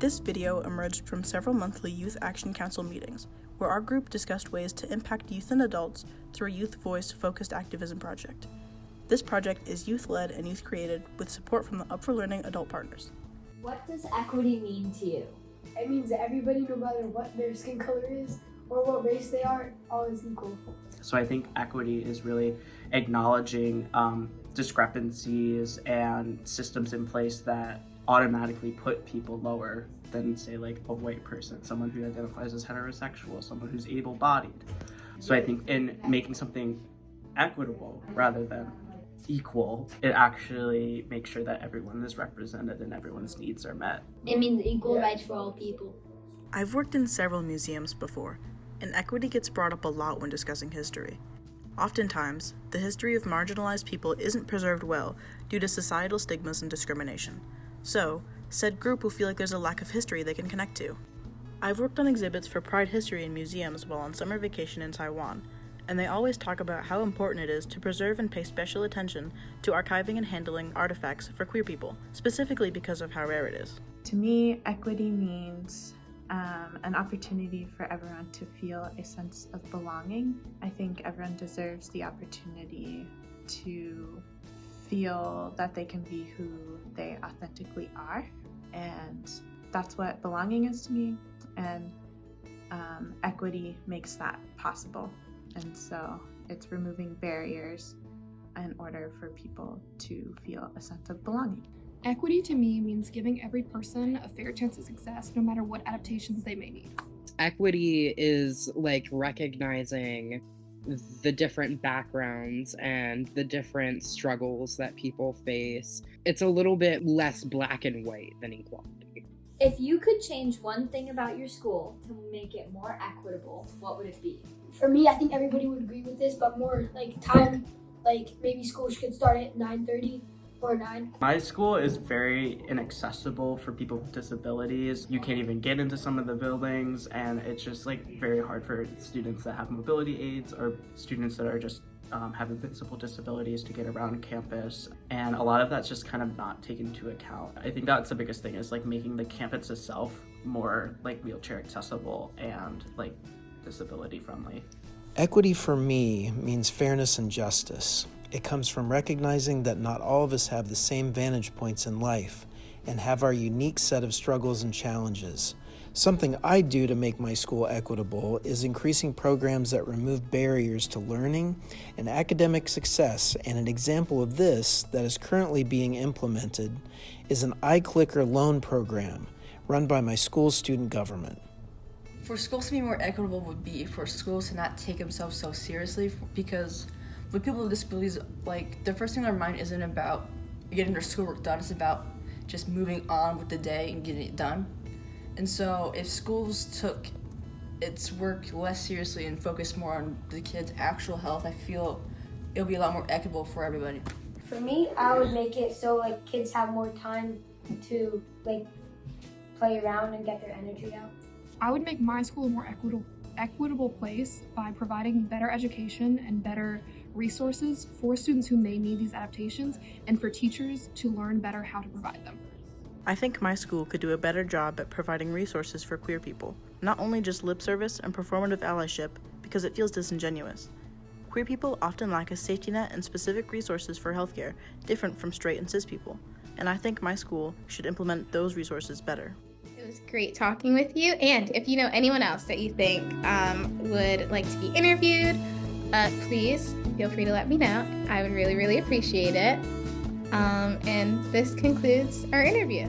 This video emerged from several monthly Youth Action Council meetings, where our group discussed ways to impact youth and adults through a youth voice-focused activism project. This project is youth-led and youth-created with support from the Up for Learning adult partners. What does equity mean to you? It means that everybody, no matter what their skin color is or what race they are, all is equal. So I think equity is really acknowledging discrepancies and systems in place that automatically put people lower than, say, like a white person, someone who identifies as heterosexual, someone who's able-bodied. So I think in making something equitable rather than equal, it actually makes sure that everyone is represented and everyone's needs are met. It means equal rights for all people. I've worked in several museums before, and equity gets brought up a lot when discussing history. Oftentimes, the history of marginalized people isn't preserved well due to societal stigmas and discrimination. So, said group will feel like there's a lack of history they can connect to. I've worked on exhibits for Pride history in museums while on summer vacation in Taiwan, and they always talk about how important it is to preserve and pay special attention to archiving and handling artifacts for queer people, specifically because of how rare it is. To me, equity means an opportunity for everyone to feel a sense of belonging. I think everyone deserves the opportunity to feel that they can be who they authentically are, and that's what belonging is to me, and equity makes that possible. And so it's removing barriers in order for people to feel a sense of belonging. Equity to me means giving every person a fair chance at success, no matter what adaptations they may need. Equity is like recognizing the different backgrounds and the different struggles that people face. It's a little bit less black and white than equality. If you could change one thing about your school to make it more equitable, what would it be? For me, I think everybody would agree with this, but more like time, like maybe school could start at 9:30 or 9. My school is very inaccessible for people with disabilities. You can't even get into some of the buildings, and it's just like very hard for students that have mobility aids or students that are just have invisible disabilities to get around campus. And a lot of that's just kind of not taken into account. I think that's the biggest thing, is like making the campus itself more like wheelchair accessible and like disability friendly. Equity for me means fairness and justice. It comes from recognizing that not all of us have the same vantage points in life and have our unique set of struggles and challenges. Something I do to make my school equitable is increasing programs that remove barriers to learning and academic success, and an example of this that is currently being implemented is an iClicker loan program run by my school's student government. For schools to be more equitable would be for schools to not take themselves so seriously, because with people with disabilities, like, the first thing on their mind isn't about getting their schoolwork done, it's about just moving on with the day and getting it done. And so if schools took its work less seriously and focused more on the kids' actual health, I feel it'll be a lot more equitable for everybody. For me, I would make it so like kids have more time to like play around and get their energy out. I would make my school a more equitable place by providing better education and better resources for students who may need these adaptations, and for teachers to learn better how to provide them. I think my school could do a better job at providing resources for queer people, not only just lip service and performative allyship because it feels disingenuous. Queer people often lack a safety net and specific resources for healthcare different from straight and cis people, and I think my school should implement those resources better. It was great talking with you, and if you know anyone else that you think would like to be interviewed, please feel free to let me know. I would really, really appreciate it. And this concludes our interview.